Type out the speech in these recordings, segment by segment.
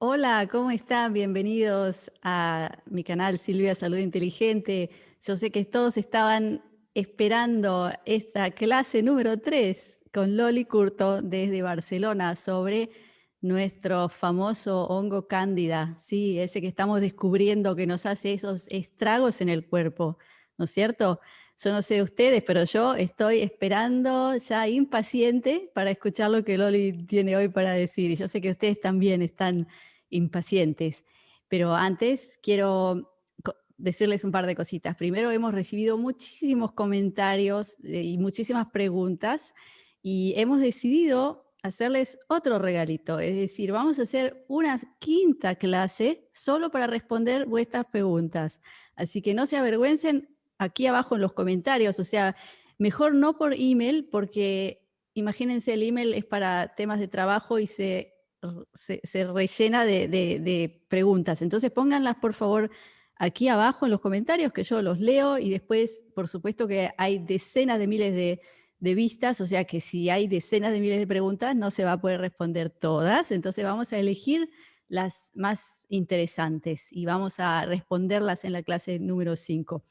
Hola, ¿cómo están? Bienvenidos a mi canal Silvia Salud Inteligente. Yo sé que todos estaban esperando esta clase número 3 con Loli Curto desde Barcelona sobre nuestro famoso hongo cándida, sí, ese que estamos descubriendo que nos hace esos estragos en el cuerpo, ¿no es cierto? Yo no sé ustedes, pero yo estoy esperando ya impaciente para escuchar lo que Loli tiene hoy para decir. Y yo sé que ustedes también están impacientes. Pero antes quiero decirles un par de cositas. Primero, hemos recibido muchísimos comentarios y muchísimas preguntas y hemos decidido hacerles otro regalito. Es decir, vamos a hacer una quinta clase solo para responder vuestras preguntas. Así que no se avergüencen aquí abajo en los comentarios. O sea, mejor no por email porque imagínense, el email es para temas de trabajo y se rellena de preguntas. Entonces pónganlas por favor aquí abajo en los comentarios que yo los leo y después, por supuesto que hay decenas de miles de vistas, o sea que si hay decenas de miles de preguntas no se va a poder responder todas, entonces vamos a elegir las más interesantes y vamos a responderlas en la clase número 5.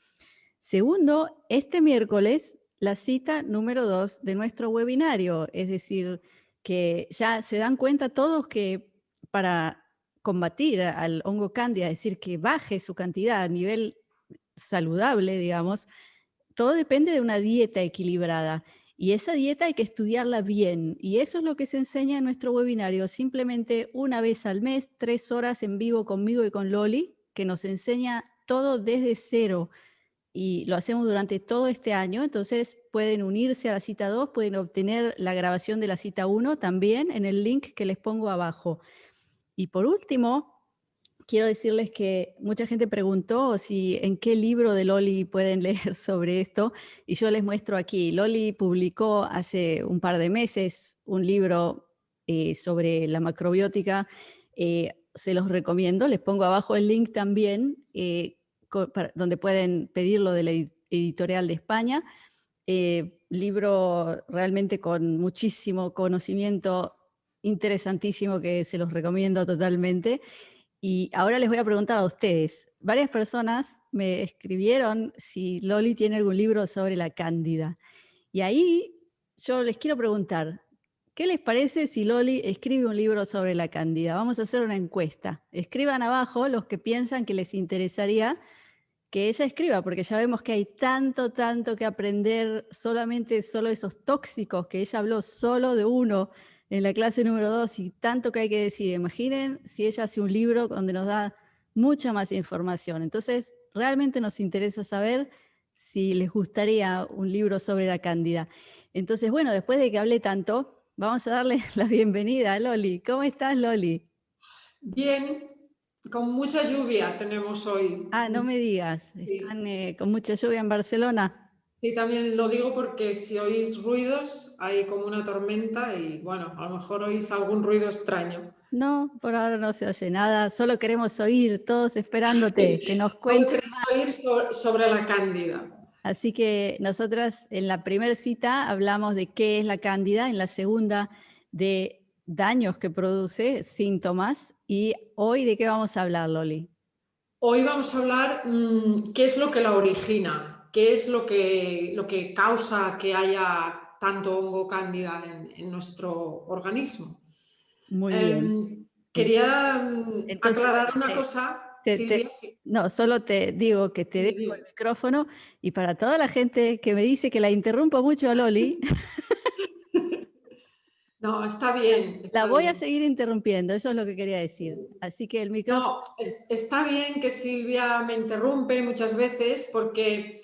Segundo, este miércoles la cita número 2 de nuestro webinario, es decir, que ya se dan cuenta todos que para combatir al hongo cándida, es decir, que baje su cantidad a nivel saludable, digamos, todo depende de una dieta equilibrada. Y esa dieta hay que estudiarla bien. Y eso es lo que se enseña en nuestro webinario, simplemente una vez al mes, 3 horas en vivo conmigo y con Loli, que nos enseña todo desde cero y lo hacemos durante todo este año, entonces pueden unirse a la cita 2, pueden obtener la grabación de la cita 1 también en el link que les pongo abajo. Y por último, quiero decirles que mucha gente preguntó si en qué libro de Loli pueden leer sobre esto, y yo les muestro aquí. Loli publicó hace un par de meses un libro sobre la macrobiótica, se los recomiendo, les pongo abajo el link también, donde pueden pedirlo de la editorial de España. Libro realmente con muchísimo conocimiento, interesantísimo, que se los recomiendo totalmente. Y ahora les voy a preguntar a ustedes. Varias personas me escribieron si Loli tiene algún libro sobre la cándida. Y ahí yo les quiero preguntar, ¿qué les parece si Loli escribe un libro sobre la cándida? Vamos a hacer una encuesta. Escriban abajo los que piensan que les interesaría que ella escriba, porque ya vemos que hay tanto, tanto que aprender, solo esos tóxicos, que ella habló solo de uno en la clase número 2 y tanto que hay que decir. Imaginen si ella hace un libro donde nos da mucha más información. Entonces, realmente nos interesa saber si les gustaría un libro sobre la cándida. Entonces, bueno, después de que hablé tanto, vamos a darle la bienvenida a Loli. ¿Cómo estás, Loli? Bien, con mucha lluvia tenemos hoy. Ah, no me digas, Sí, están con mucha lluvia en Barcelona. sí, también lo digo porque si oís ruidos hay como una tormenta y bueno, a lo mejor oís algún ruido extraño. No, por ahora no se oye nada, solo queremos oír, todos esperándote, que nos Solo cuentes queréis más. oír sobre la cándida. Así que nosotras en la primera cita hablamos de qué es la cándida, en la segunda de daños que produce, síntomas, y hoy de qué vamos a hablar, Loli. Hoy vamos a hablar qué es lo que la origina, qué es lo que causa que haya tanto hongo cándida en nuestro organismo. Muy bien. Ento- Quería Entonces, aclarar bueno, una cosa, te- te- Silvia. Sí, no, solo te digo que te dime, dejo el dime. micrófono y para toda la gente que me dice que la interrumpo mucho a Loli, No, está bien, la está voy a bien. seguir interrumpiendo, eso es lo que quería decir. Así que el micrófono... No, está bien que Silvia me interrumpe muchas veces porque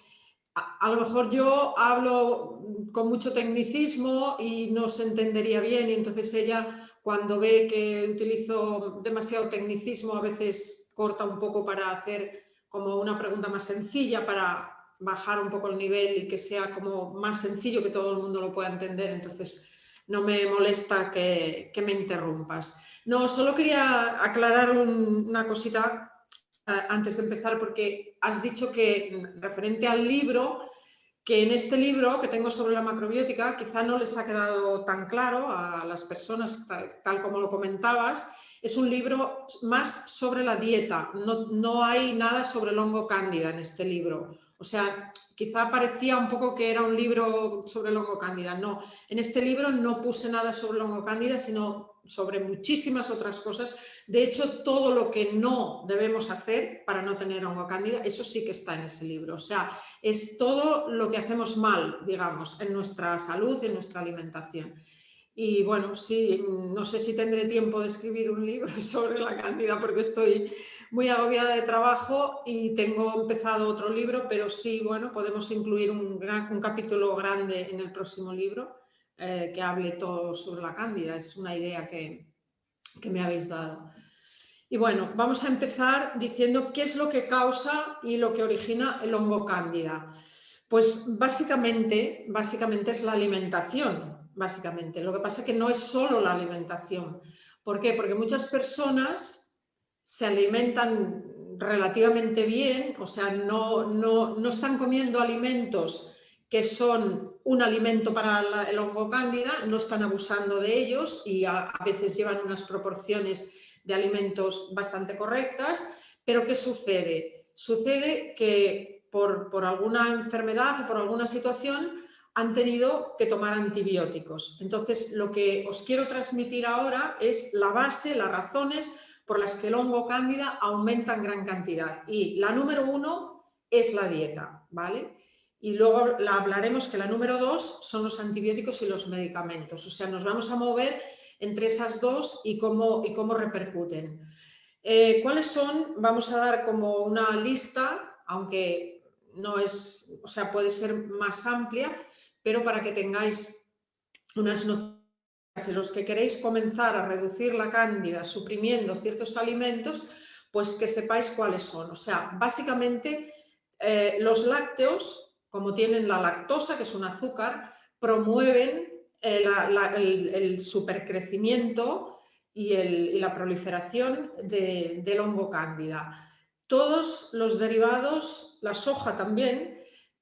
a lo mejor yo hablo con mucho tecnicismo y no se entendería bien y entonces ella cuando ve que utilizo demasiado tecnicismo a veces corta un poco para hacer como una pregunta más sencilla para bajar un poco el nivel y que sea como más sencillo que todo el mundo lo pueda entender. Entonces no me molesta que me interrumpas. No, solo quería aclarar una cosita antes de empezar, porque has dicho que referente al libro, que en este libro que tengo sobre la macrobiótica quizá no les ha quedado tan claro a las personas tal como lo comentabas Es un libro más sobre la dieta, no hay nada sobre el hongo cándida en este libro. O sea, quizá parecía un poco que era un libro sobre el hongo cándida. No, en este libro no puse nada sobre el hongo cándida, sino sobre muchísimas otras cosas. De hecho, todo lo que no debemos hacer para no tener hongo cándida, eso sí que está en ese libro. O sea, es todo lo que hacemos mal, digamos, en nuestra salud y en nuestra alimentación. Y bueno, sí, no sé si tendré tiempo de escribir un libro sobre la cándida porque estoy muy agobiada de trabajo y tengo empezado otro libro, pero sí, bueno, podemos incluir un capítulo grande en el próximo libro que hable todo sobre la cándida. Es una idea que me habéis dado. Y bueno, vamos a empezar diciendo qué es lo que causa y lo que origina el hongo cándida. Pues básicamente es la alimentación, básicamente. Lo que pasa es que no es solo la alimentación. ¿Por qué? Porque muchas personas se alimentan relativamente bien, o sea, no están comiendo alimentos que son un alimento para el hongo cándida, no están abusando de ellos y a veces llevan unas proporciones de alimentos bastante correctas, pero ¿qué sucede? Sucede que por alguna enfermedad o por alguna situación han tenido que tomar antibióticos. Entonces, lo que os quiero transmitir ahora es la base, las razones por las que el hongo cándida aumenta en gran cantidad. Y la número 1 es la dieta, ¿vale? Y luego hablaremos que la número 2 son los antibióticos y los medicamentos. O sea, nos vamos a mover entre esas dos y cómo repercuten. ¿Cuáles son? Vamos a dar como una lista, aunque no es, o sea, puede ser más amplia, pero para que tengáis unas nociones. Si los que queréis comenzar a reducir la cándida suprimiendo ciertos alimentos, pues que sepáis cuáles son. O sea, básicamente los lácteos, como tienen la lactosa, que es un azúcar, promueven el supercrecimiento y la proliferación del hongo cándida. Todos los derivados, la soja también,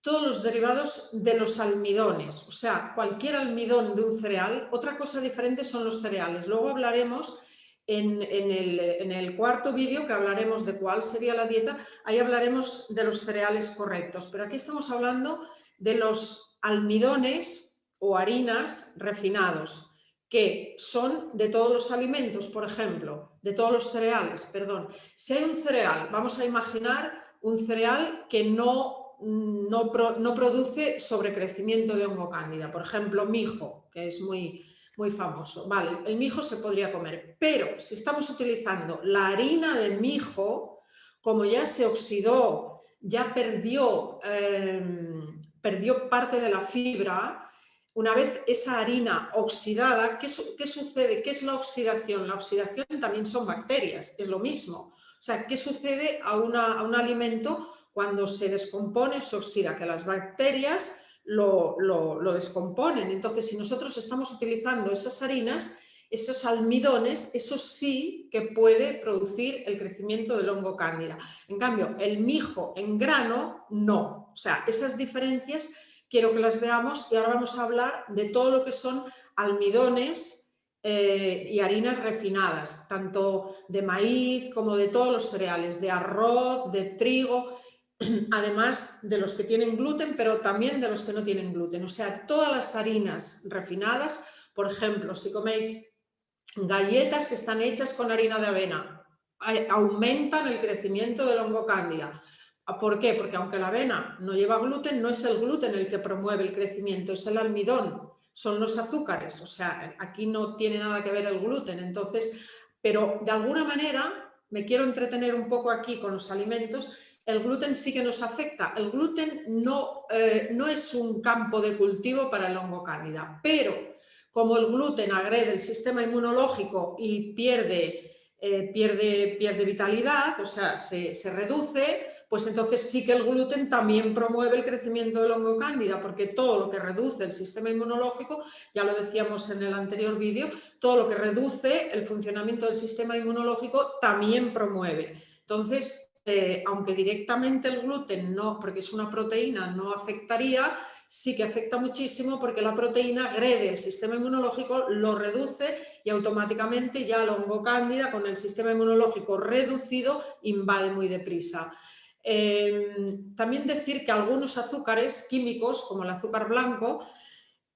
todos los derivados de los almidones, o sea, cualquier almidón de un cereal. Otra cosa diferente son los cereales. Luego hablaremos en el cuarto vídeo, que hablaremos de cuál sería la dieta, ahí hablaremos de los cereales correctos, pero aquí estamos hablando de los almidones o harinas refinados, que son de todos los alimentos, por ejemplo, de todos los cereales, perdón. Si hay un cereal, vamos a imaginar un cereal que no produce sobrecrecimiento de hongo cándida, por ejemplo, mijo, que es muy famoso. Vale, el mijo se podría comer, pero si estamos utilizando la harina de mijo, como ya se oxidó, ya perdió parte de la fibra. Una vez esa harina oxidada, ¿qué sucede? ¿Qué es la oxidación? La oxidación también son bacterias, es lo mismo. O sea, ¿qué sucede a un alimento cuando se descompone, se oxida? Que las bacterias lo descomponen. Entonces, si nosotros estamos utilizando esas harinas, esos almidones, eso sí que puede producir el crecimiento del hongo cándida. En cambio, el mijo en grano, no. O sea, esas diferencias quiero que las veamos y ahora vamos a hablar de todo lo que son almidones y harinas refinadas, tanto de maíz como de todos los cereales, de arroz, de trigo, además de los que tienen gluten, pero también de los que no tienen gluten. O sea, todas las harinas refinadas, por ejemplo, si coméis galletas que están hechas con harina de avena, aumentan el crecimiento del hongo cándida. ¿Por qué? Porque aunque la avena no lleva gluten, no es el gluten el que promueve el crecimiento, es el almidón, son los azúcares. O sea, aquí no tiene nada que ver el gluten. Entonces, pero de alguna manera, me quiero entretener un poco aquí con los alimentos, el gluten sí que nos afecta. El gluten no es un campo de cultivo para el hongo cándida, pero como el gluten agrede el sistema inmunológico y pierde vitalidad, o sea, se reduce, pues entonces sí que el gluten también promueve el crecimiento del hongo cándida, porque todo lo que reduce el sistema inmunológico, ya lo decíamos en el anterior vídeo, todo lo que reduce el funcionamiento del sistema inmunológico también promueve. Entonces, aunque directamente el gluten no, porque es una proteína, no afectaría, sí que afecta muchísimo porque la proteína agrede el sistema inmunológico, lo reduce y automáticamente ya la hongocándida con el sistema inmunológico reducido invade muy deprisa. También decir que algunos azúcares químicos, como el azúcar blanco,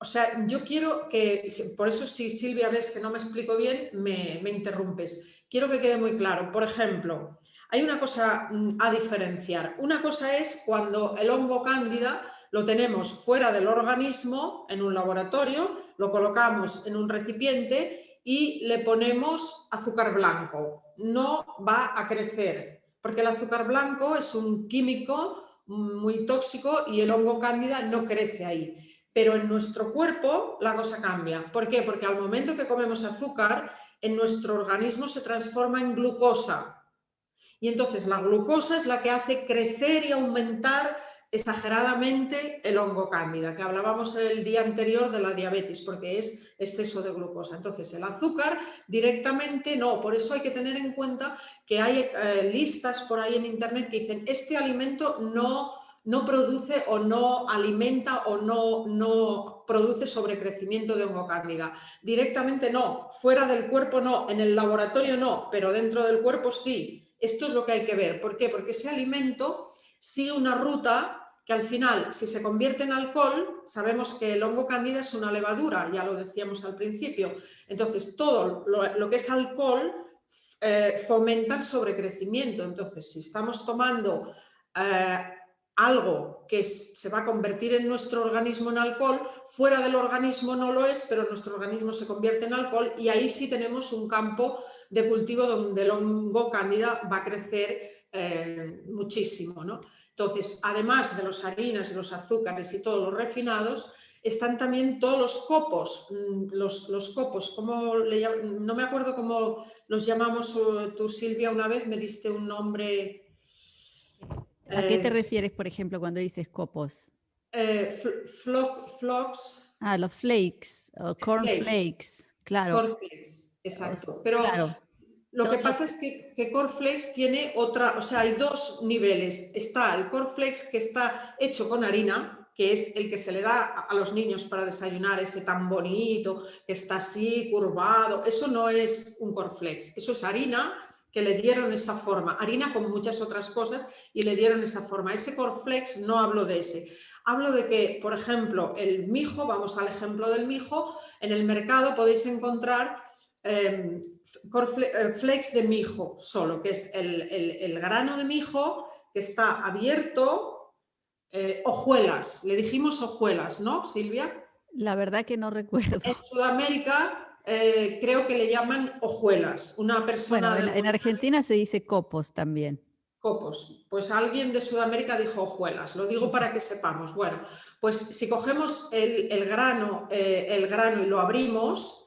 o sea, yo quiero que, por eso si Silvia ves que no me explico bien, me interrumpes. Quiero que quede muy claro. Por ejemplo, hay una cosa a diferenciar. Una cosa es cuando el hongo cándida lo tenemos fuera del organismo, en un laboratorio, lo colocamos en un recipiente y le ponemos azúcar blanco. No va a crecer, porque el azúcar blanco es un químico muy tóxico y el hongo cándida no crece ahí. Pero en nuestro cuerpo la cosa cambia. ¿Por qué? Porque al momento que comemos azúcar, en nuestro organismo se transforma en glucosa. Y entonces la glucosa es la que hace crecer y aumentar exageradamente el hongo cándida, que hablábamos el día anterior de la diabetes, porque es exceso de glucosa. Entonces el azúcar directamente no, por eso hay que tener en cuenta que hay listas por ahí en internet que dicen este alimento no produce o no alimenta o no produce sobrecrecimiento de hongo cándida. Directamente no, fuera del cuerpo no, en el laboratorio no, pero dentro del cuerpo sí. Esto es lo que hay que ver. ¿Por qué? Porque ese alimento sigue una ruta que al final, si se convierte en alcohol, sabemos que el hongo cándida es una levadura, ya lo decíamos al principio. Entonces, todo lo que es alcohol fomenta el sobrecrecimiento. Entonces, si estamos tomando algo que se va a convertir en nuestro organismo en alcohol, fuera del organismo no lo es, pero nuestro organismo se convierte en alcohol y ahí sí tenemos un campo de cultivo donde el hongo cándida va a crecer muchísimo, ¿no? Entonces, además de las harinas y los azúcares y todos los refinados, están también todos los copos, los copos, no me acuerdo cómo los llamamos, tú Silvia una vez me diste un nombre. ¿A qué te refieres, por ejemplo, cuando dices copos? Flocks. Los flakes, o corn flakes, claro. Cornflakes, exacto. Pero claro. lo que pasa es que cornflakes tiene otra, o sea, hay dos niveles. Está el cornflakes que está hecho con harina, que es el que se le da a los niños para desayunar, ese tan bonito, que está así, curvado. Eso no es un cornflakes, eso es harina que le dieron esa forma. Harina con muchas otras cosas y le dieron esa forma. Ese cornflakes no hablo de ese. Hablo de que, por ejemplo, el mijo, vamos al ejemplo del mijo, en el mercado podéis encontrar flakes de mijo solo, que es el grano de mijo que está abierto, hojuelas, le dijimos hojuelas, ¿no, Silvia? La verdad que no recuerdo. En Sudamérica creo que le llaman hojuelas. Una persona bueno, en Argentina se dice copos también. Copos, pues alguien de Sudamérica dijo hojuelas, lo digo para que sepamos. Bueno, pues si cogemos el grano y lo abrimos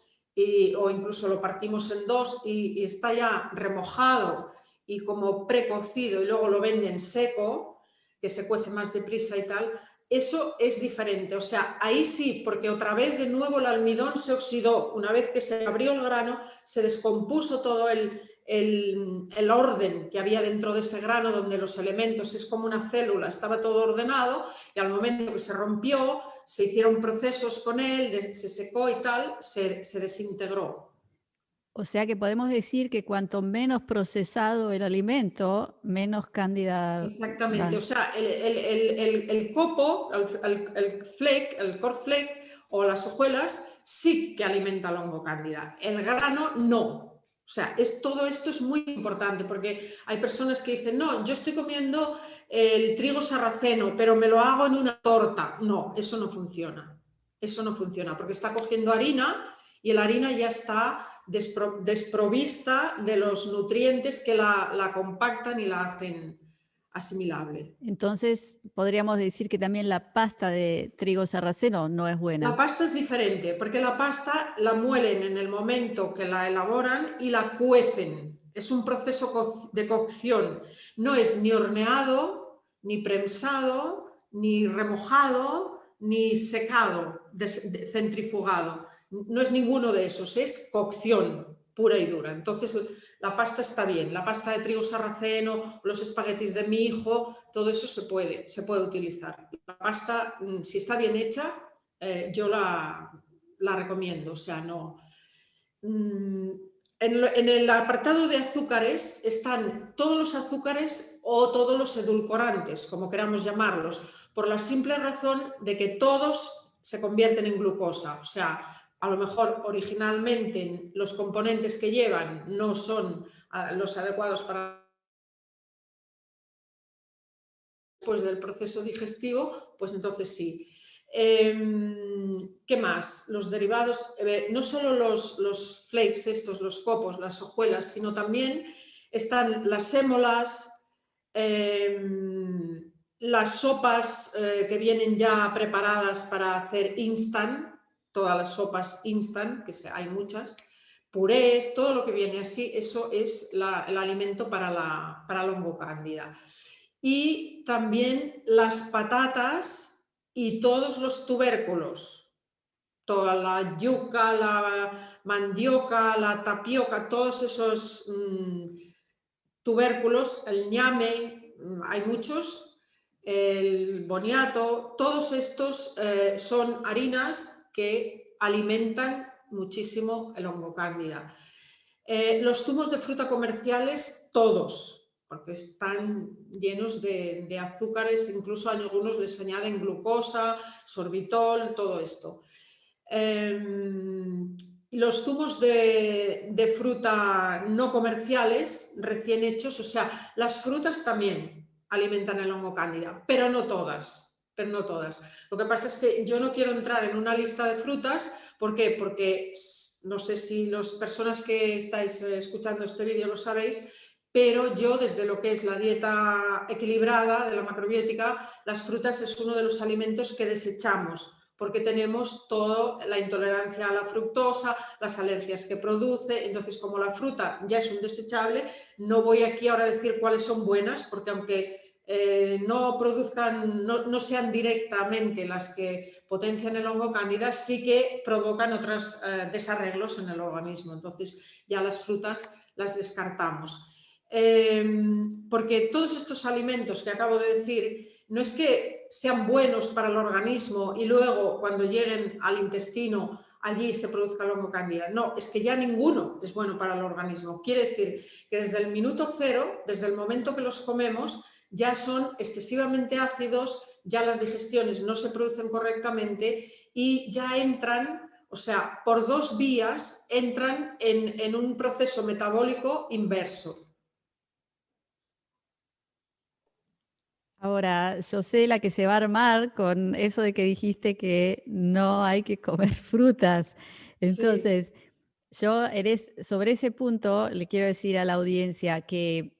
o incluso lo partimos en dos y está ya remojado y como precocido y luego lo venden seco, que se cuece más deprisa y tal, eso es diferente. O sea, ahí sí, porque otra vez de nuevo el almidón se oxidó. Una vez que se abrió el grano, se descompuso todo el orden que había dentro de ese grano, donde los elementos es como una célula, estaba todo ordenado y al momento que se rompió, se hicieron procesos con él, se secó y tal, se desintegró. O sea que podemos decir que cuanto menos procesado el alimento, menos cándida. Exactamente, o sea, el copo, el flake, el cornflake o las hojuelas sí que alimenta el hongo cándida, el grano no. O sea, todo esto es muy importante porque hay personas que dicen, no, yo estoy comiendo el trigo sarraceno, pero me lo hago en una torta. No, eso no funciona. Eso no funciona porque está cogiendo harina y la harina ya está desprovista de los nutrientes que la compactan y la hacen asimilable. Entonces, podríamos decir que también la pasta de trigo sarraceno no es buena. La pasta es diferente, porque la pasta la muelen en el momento que la elaboran y la cuecen. Es un proceso de cocción. No es ni horneado, ni prensado, ni remojado, ni secado, centrifugado. No es ninguno de esos, es cocción. pura y dura. Entonces la pasta está bien, la pasta de trigo sarraceno, los espaguetis de mi hijo, todo eso se puede utilizar. La pasta, si está bien hecha, yo la recomiendo, o sea, no... En el apartado de azúcares están todos los azúcares o todos los edulcorantes, como queramos llamarlos, por la simple razón de que todos se convierten en glucosa. O sea, a lo mejor originalmente los componentes que llevan no son los adecuados para después del proceso digestivo, pues entonces sí. ¿Qué más? Los derivados, no solo los flakes estos, los copos, las hojuelas, sino también están las sémolas, las sopas que vienen ya preparadas para hacer instant, todas las sopas instant, que hay muchas, purés, todo lo que viene así, eso es el alimento para la longocándida. Y también las patatas y todos los tubérculos, toda la yuca, la mandioca, la tapioca, todos esos tubérculos, el ñame, hay muchos, el boniato, todos estos son harinas que alimentan muchísimo el hongo cándida. Los zumos de fruta comerciales, todos, porque están llenos de azúcares, incluso a algunos les añaden glucosa, sorbitol, todo esto. Los zumos de fruta no comerciales, recién hechos, o sea, las frutas también alimentan el hongo cándida, pero no todas. Lo que pasa es que yo no quiero entrar en una lista de frutas. ¿Por qué? Porque no sé si las personas que estáis escuchando este vídeo lo sabéis, pero yo desde lo que es la dieta equilibrada de la macrobiótica, las frutas es uno de los alimentos que desechamos porque tenemos toda la intolerancia a la fructosa, las alergias que produce. Entonces, como la fruta ya es un desechable, no voy aquí ahora a decir cuáles son buenas, porque aunque no produzcan, no sean directamente las que potencian el hongo cándida, sí que provocan otros desarreglos en el organismo. Entonces, ya las frutas las descartamos. Porque todos estos alimentos que acabo de decir no es que sean buenos para el organismo y luego cuando lleguen al intestino allí se produzca el hongo cándida. No, es que ya ninguno es bueno para el organismo. Quiere decir que desde el minuto cero, desde el momento que los comemos, ya son excesivamente ácidos, ya las digestiones no se producen correctamente y ya entran, o sea, por dos vías, entran en un proceso metabólico inverso. Ahora, yo sé la que se va a armar con eso de que dijiste que no hay que comer frutas. Entonces, sobre ese punto le quiero decir a la audiencia que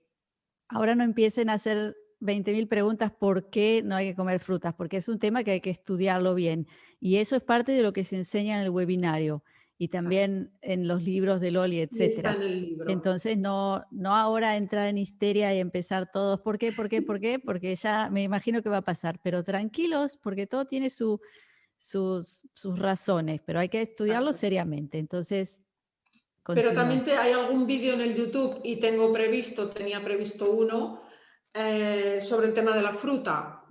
ahora no empiecen a hacer 20.000 preguntas por qué no hay que comer frutas, porque es un tema que hay que estudiarlo bien. Y eso es parte de lo que se enseña en el webinario y también en los libros de Loli, Y está etcétera. en el libro. Entonces, no ahora entrar en histeria y empezar todos, ¿por qué? Porque ya me imagino que va a pasar, pero tranquilos, porque todo tiene sus razones, pero hay que estudiarlo seriamente. Entonces, pero continúa. también hay algún vídeo en el YouTube y tenía previsto uno sobre el tema de la fruta.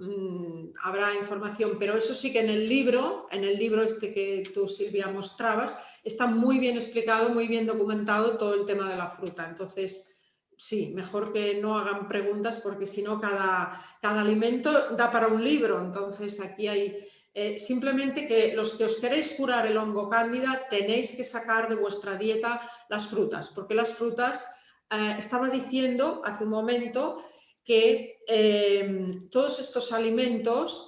Habrá información, pero eso sí que en el libro este que tú, Silvia, mostrabas, está muy bien explicado, muy bien documentado todo el tema de la fruta. Entonces, sí, mejor que no hagan preguntas porque si no cada alimento da para un libro. Entonces, aquí hay... simplemente que los que os queréis curar el hongo cándida tenéis que sacar de vuestra dieta las frutas, porque las frutas, estaba diciendo hace un momento que todos estos alimentos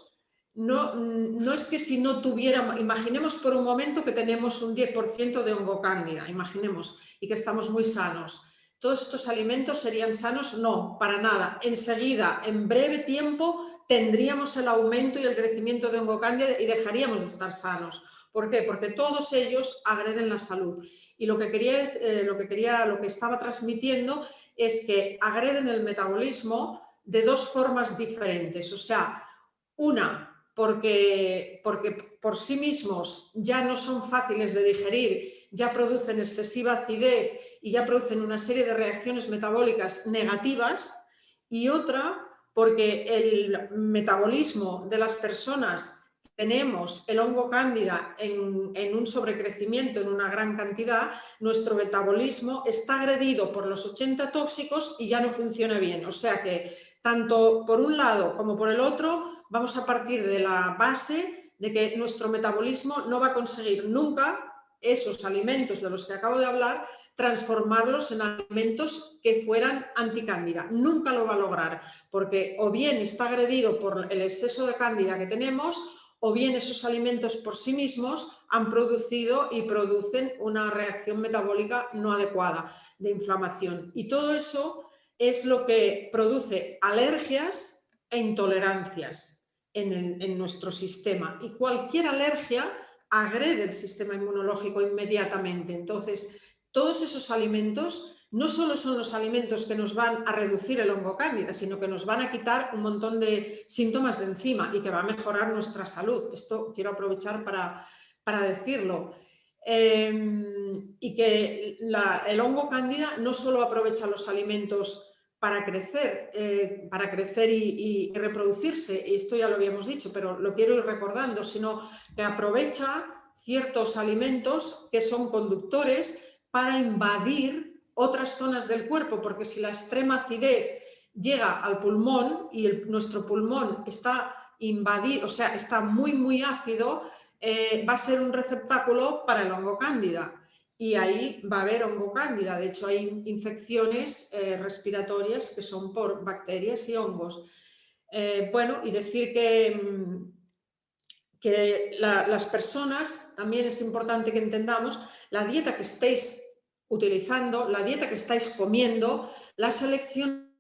no es que si no tuviéramos, imaginemos por un momento que tenemos un 10% de hongo cándida, imaginemos, y que estamos muy sanos. ¿Todos estos alimentos serían sanos? No, para nada. Enseguida, en breve tiempo, tendríamos el aumento y el crecimiento de hongo cándida y dejaríamos de estar sanos. ¿Por qué? Porque todos ellos agreden la salud. Y lo que estaba transmitiendo es que agreden el metabolismo de dos formas diferentes. O sea, una, porque por sí mismos ya no son fáciles de digerir ya producen excesiva acidez y ya producen una serie de reacciones metabólicas negativas, y otra porque el metabolismo de las personas, tenemos el hongo cándida en un sobrecrecimiento en una gran cantidad, nuestro metabolismo está agredido por los 80 tóxicos y ya no funciona bien. O sea que tanto por un lado como por el otro vamos a partir de la base de que nuestro metabolismo no va a conseguir nunca esos alimentos de los que acabo de hablar, transformarlos en alimentos que fueran anticándida. Nunca lo va a lograr, porque o bien está agredido por el exceso de cándida que tenemos, o bien esos alimentos por sí mismos han producido y producen una reacción metabólica no adecuada de inflamación. Y todo eso es lo que produce alergias e intolerancias en nuestro sistema. Y cualquier alergia agrede el sistema inmunológico inmediatamente. Entonces, todos esos alimentos no solo son los alimentos que nos van a reducir el hongo cándida, sino que nos van a quitar un montón de síntomas de encima y que va a mejorar nuestra salud. Esto quiero aprovechar para decirlo. Y que el hongo cándida no solo aprovecha los alimentos para crecer y reproducirse, y esto ya lo habíamos dicho, pero lo quiero ir recordando, sino que aprovecha ciertos alimentos que son conductores para invadir otras zonas del cuerpo, porque si la extrema acidez llega al pulmón y nuestro pulmón está invadido, o sea, está muy ácido, va a ser un receptáculo para el hongo cándida. Y ahí va a haber hongo cándida. De hecho, hay infecciones respiratorias que son por bacterias y hongos. Bueno, y decir que las personas, también es importante que entendamos la dieta que estéis utilizando, la dieta que estáis comiendo, la selección.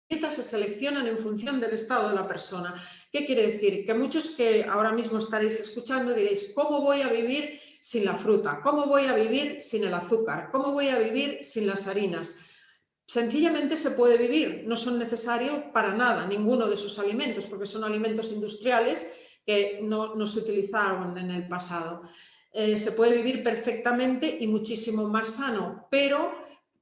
Dietas se seleccionan en función del estado de la persona. ¿Qué quiere decir? Que muchos que ahora mismo estaréis escuchando diréis, ¿cómo voy a vivir sin la fruta? ¿Cómo voy a vivir sin el azúcar? ¿Cómo voy a vivir sin las harinas? Sencillamente se puede vivir, no son necesarios para nada ninguno de esos alimentos, porque son alimentos industriales que no se utilizaron en el pasado. Se puede vivir perfectamente y muchísimo más sano, pero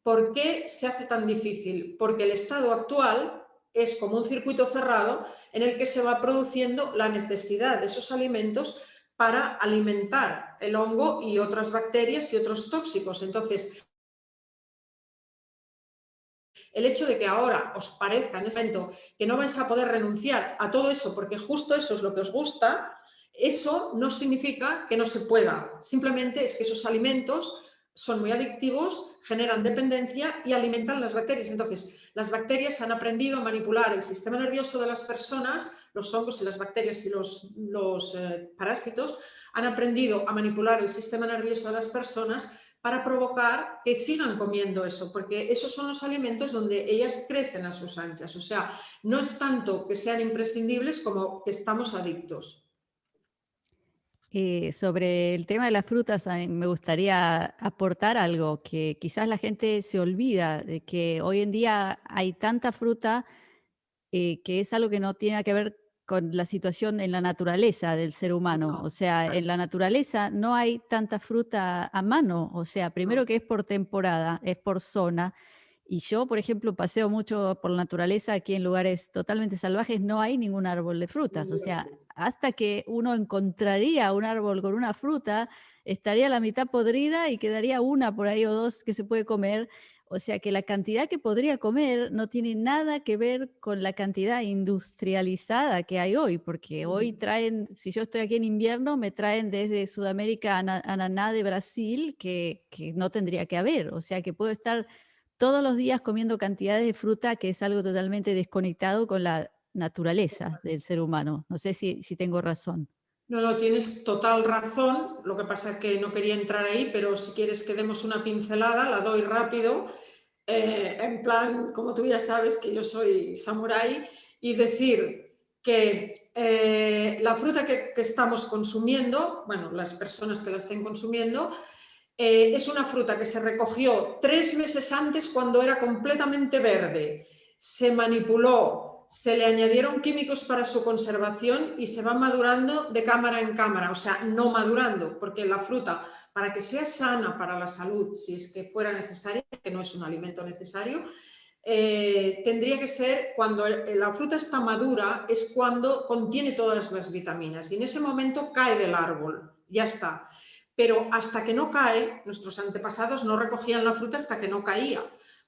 ¿por qué se hace tan difícil? Porque el estado actual es como un circuito cerrado en el que se va produciendo la necesidad de esos alimentos para alimentar el hongo y otras bacterias y otros tóxicos. Entonces, el hecho de que ahora os parezca en ese momento que no vais a poder renunciar a todo eso porque justo eso es lo que os gusta, eso no significa que no se pueda. Simplemente es que esos alimentos son muy adictivos, generan dependencia y alimentan las bacterias. Entonces, las bacterias han aprendido a manipular el sistema nervioso de las personas, los hongos y las bacterias y los parásitos han aprendido a manipular el sistema nervioso de las personas para provocar que sigan comiendo eso, porque esos son los alimentos donde ellas crecen a sus anchas. O sea, no es tanto que sean imprescindibles como que estamos adictos. Sobre el tema de las frutas, a mí me gustaría aportar algo que quizás la gente se olvida de que hoy en día hay tanta fruta que es algo que no tiene que ver con la situación en la naturaleza del ser humano. O No, sea, en la naturaleza no hay tanta fruta a mano. O sea, primero no. que es por temporada, es por zona. Y yo, por ejemplo, paseo mucho por la naturaleza aquí en lugares totalmente salvajes, no hay ningún árbol de frutas. O Ninguna sea, fruta. hasta que uno encontraría un árbol con una fruta, estaría la mitad podrida y quedaría una por ahí o dos que se puede comer. O sea que la cantidad que podría comer no tiene nada que ver con la cantidad industrializada que hay hoy, porque hoy traen, si yo estoy aquí en invierno, me traen desde Sudamérica ananá de Brasil que no tendría que haber. O sea que puedo estar todos los días comiendo cantidades de fruta que es algo totalmente desconectado con la naturaleza del ser humano. No sé si tengo razón. No, tienes total razón. Lo que pasa es que no quería entrar ahí, pero si quieres que demos una pincelada, la doy rápido. En plan, como tú ya sabes que yo soy samurái, y decir que la fruta que estamos consumiendo, bueno, las personas que la estén consumiendo, es una fruta que se recogió 3 meses antes cuando era completamente verde. Se manipuló se le añadieron químicos para su conservación y se va madurando de cámara en cámara, o sea, no madurando, porque la fruta, para que sea sana para la salud, si es que fuera necesaria, que no es un alimento necesario, tendría que ser cuando la fruta está madura, es cuando contiene todas las vitaminas y en ese momento cae del árbol, ya está. Pero hasta que no cae, nuestros antepasados no recogían la fruta hasta que no caía,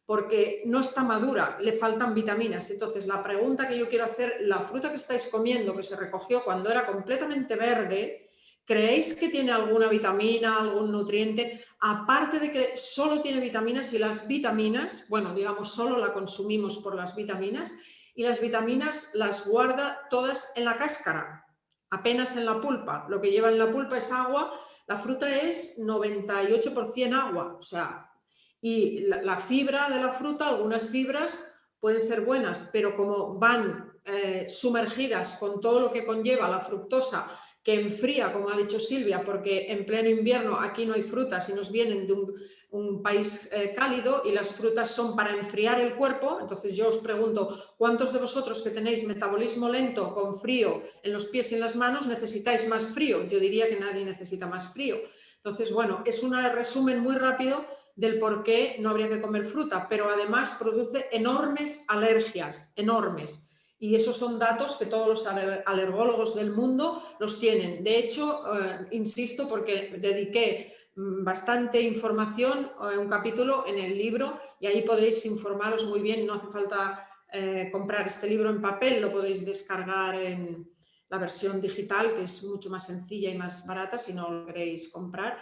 porque no está madura, le faltan vitaminas. Entonces, la pregunta que yo quiero hacer, la fruta que estáis comiendo, que se recogió cuando era completamente verde, ¿creéis que tiene alguna vitamina, algún nutriente? Aparte de que solo tiene vitaminas y las vitaminas, bueno, digamos, solo la consumimos por las vitaminas y las vitaminas las guarda todas en la cáscara, apenas en la pulpa. Lo que lleva en la pulpa es agua, la fruta es 98% agua, o sea, y la fibra de la fruta, algunas fibras pueden ser buenas, pero como van sumergidas con todo lo que conlleva la fructosa, que enfría, como ha dicho Silvia, porque en pleno invierno aquí no hay frutas y nos vienen de un país cálido y las frutas son para enfriar el cuerpo. Entonces yo os pregunto, ¿cuántos de vosotros que tenéis metabolismo lento con frío en los pies y en las manos necesitáis más frío? Yo diría que nadie necesita más frío. Entonces, bueno, es un resumen muy rápido del por qué no habría que comer fruta, pero además produce enormes alergias, enormes. Y esos son datos que todos los alergólogos del mundo los tienen. De hecho, insisto, porque dediqué bastante información, un capítulo en el libro, y ahí podéis informaros muy bien. No hace falta comprar este libro en papel, lo podéis descargar en la versión digital, que es mucho más sencilla y más barata si no lo queréis comprar.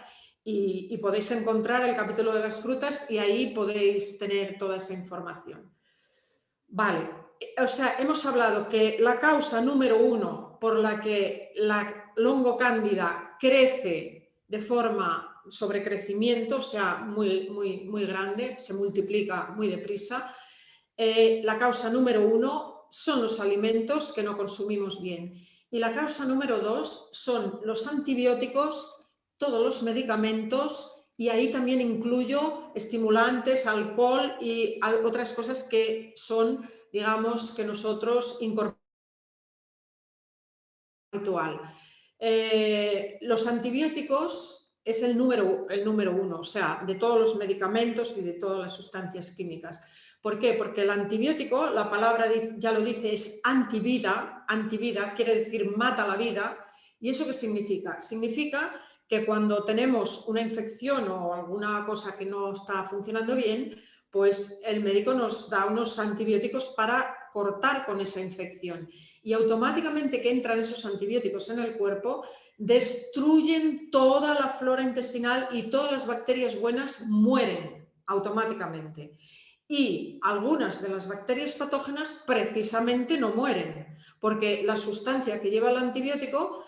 Y podéis encontrar el capítulo de las frutas y ahí podéis tener toda esa información. Vale, o sea, hemos hablado que la causa número 1 por la que la longocándida crece de forma sobre crecimiento, o sea, muy grande, se multiplica muy deprisa, la causa número 1 son los alimentos que no consumimos bien. Y la causa número 2 son los antibióticos, todos los medicamentos, y ahí también incluyo estimulantes, alcohol y otras cosas que son, digamos, que nosotros incorporamos habitual. Los antibióticos es el número 1, o sea, de todos los medicamentos y de todas las sustancias químicas. ¿Por qué? Porque el antibiótico, la palabra ya lo dice, es antivida, antivida quiere decir mata la vida. ¿Y eso qué significa? Significa que cuando tenemos una infección o alguna cosa que no está funcionando bien, pues el médico nos da unos antibióticos para cortar con esa infección. Y automáticamente que entran esos antibióticos en el cuerpo, destruyen toda la flora intestinal y todas las bacterias buenas mueren automáticamente. Y algunas de las bacterias patógenas precisamente no mueren, porque la sustancia que lleva el antibiótico,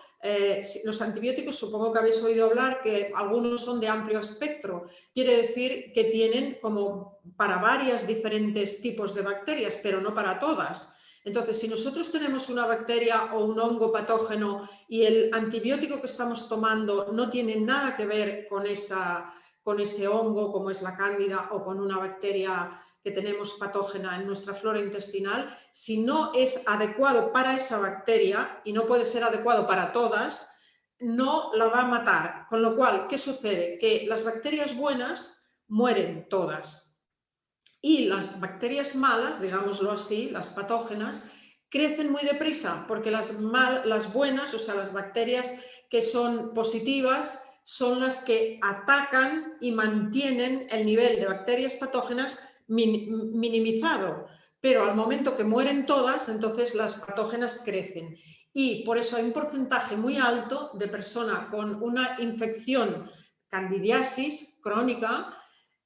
los antibióticos, supongo que habéis oído hablar que algunos son de amplio espectro, quiere decir que tienen como para varios diferentes tipos de bacterias, pero no para todas. Entonces, si nosotros tenemos una bacteria o un hongo patógeno y el antibiótico que estamos tomando no tiene nada que ver con ese hongo, como es la cándida, o con una bacteria que tenemos patógena en nuestra flora intestinal, si no es adecuado para esa bacteria, y no puede ser adecuado para todas, no la va a matar. Con lo cual, ¿qué sucede? Que las bacterias buenas mueren todas. Y las bacterias malas, digámoslo así, las patógenas, crecen muy deprisa, porque las buenas, o sea, las bacterias que son positivas, son las que atacan y mantienen el nivel de bacterias patógenas minimizado. Pero al momento que mueren todas, entonces las patógenas crecen. Y por eso hay un porcentaje muy alto de personas con una infección candidiasis crónica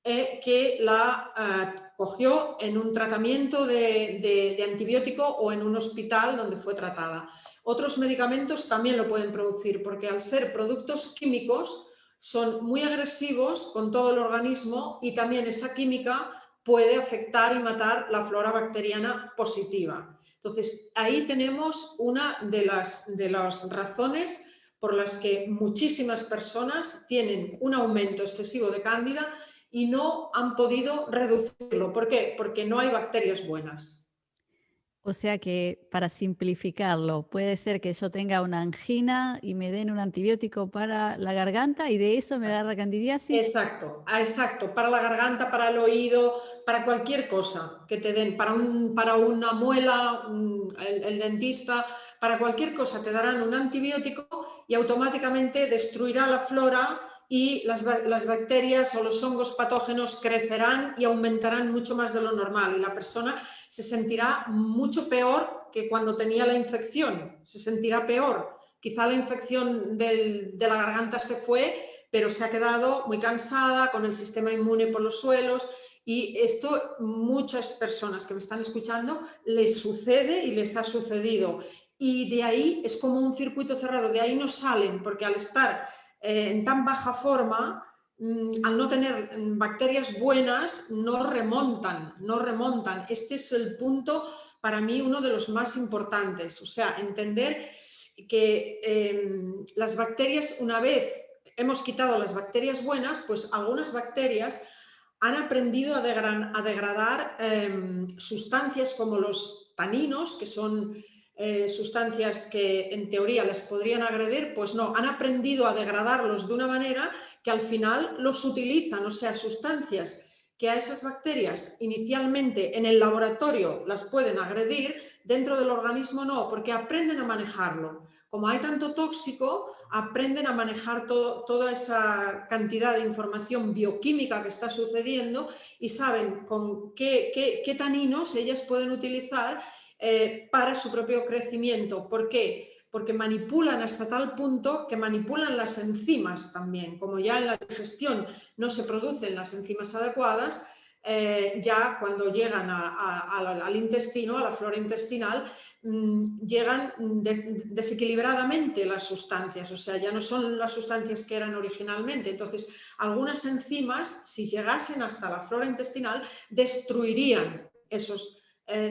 que la cogió en un tratamiento de antibiótico o en un hospital donde fue tratada. Otros medicamentos también lo pueden producir porque al ser productos químicos son muy agresivos con todo el organismo y también esa química puede afectar y matar la flora bacteriana positiva. Entonces, ahí tenemos una de las razones por las que muchísimas personas tienen un aumento excesivo de cándida y no han podido reducirlo. ¿Por qué? Porque no hay bacterias buenas. O sea que, para simplificarlo, puede ser que yo tenga una angina y me den un antibiótico para la garganta y de eso me agarra candidiasis. Exacto, exacto, para la garganta, para el oído, para cualquier cosa que te den, para una muela, el dentista, para cualquier cosa te darán un antibiótico y automáticamente destruirá la flora y las bacterias o los hongos patógenos crecerán y aumentarán mucho más de lo normal y la persona se sentirá mucho peor que cuando tenía la infección, se sentirá peor. Quizá la infección de la garganta se fue, pero se ha quedado muy cansada, con el sistema inmune por los suelos y esto muchas personas que me están escuchando les sucede y les ha sucedido. Y de ahí es como un circuito cerrado, de ahí no salen, porque al estar en tan baja forma, al no tener bacterias buenas, no remontan, no remontan. Este es el punto para mí uno de los más importantes, o sea, entender que las bacterias, una vez hemos quitado las bacterias buenas, pues algunas bacterias han aprendido a degradar sustancias como los taninos, que son sustancias que en teoría les podrían agredir, pues no, han aprendido a degradarlos de una manera que al final los utilizan, o sea, sustancias que a esas bacterias inicialmente en el laboratorio las pueden agredir, dentro del organismo no, porque aprenden a manejarlo. Como hay tanto tóxico, aprenden a manejar toda esa cantidad de información bioquímica que está sucediendo y saben con qué taninos ellas pueden utilizar para su propio crecimiento. ¿Por qué? Porque manipulan hasta tal punto que manipulan las enzimas también. Como ya en la digestión no se producen las enzimas adecuadas, ya cuando llegan al intestino, a la flora intestinal, llegan desequilibradamente las sustancias, o sea, ya no son las sustancias que eran originalmente. Entonces, algunas enzimas, si llegasen hasta la flora intestinal, destruirían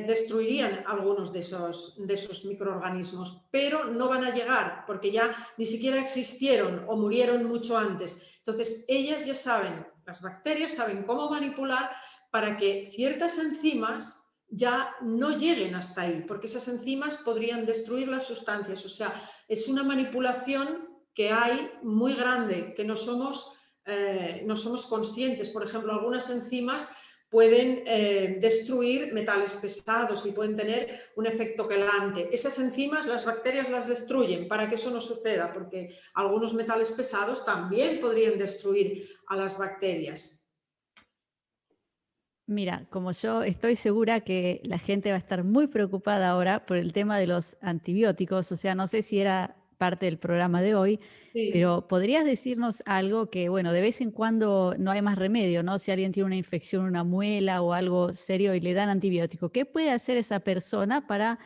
destruirían algunos de esos microorganismos, pero no van a llegar porque ya ni siquiera existieron o murieron mucho antes. Entonces, ellas ya saben, las bacterias saben cómo manipular para que ciertas enzimas ya no lleguen hasta ahí, porque esas enzimas podrían destruir las sustancias. O sea, es una manipulación que hay muy grande, que no somos conscientes. Por ejemplo, algunas enzimas pueden destruir metales pesados y pueden tener un efecto quelante. Esas enzimas las bacterias las destruyen para que eso no suceda, porque algunos metales pesados también podrían destruir a las bacterias. Mira, como yo estoy segura que la gente va a estar muy preocupada ahora por el tema de los antibióticos, o sea, no sé si era parte del programa de hoy, Sí. pero ¿podrías decirnos algo que, bueno, de vez en cuando no hay más remedio, ¿no? Si alguien tiene una infección, una muela o algo serio y le dan antibiótico, ¿qué puede hacer esa persona para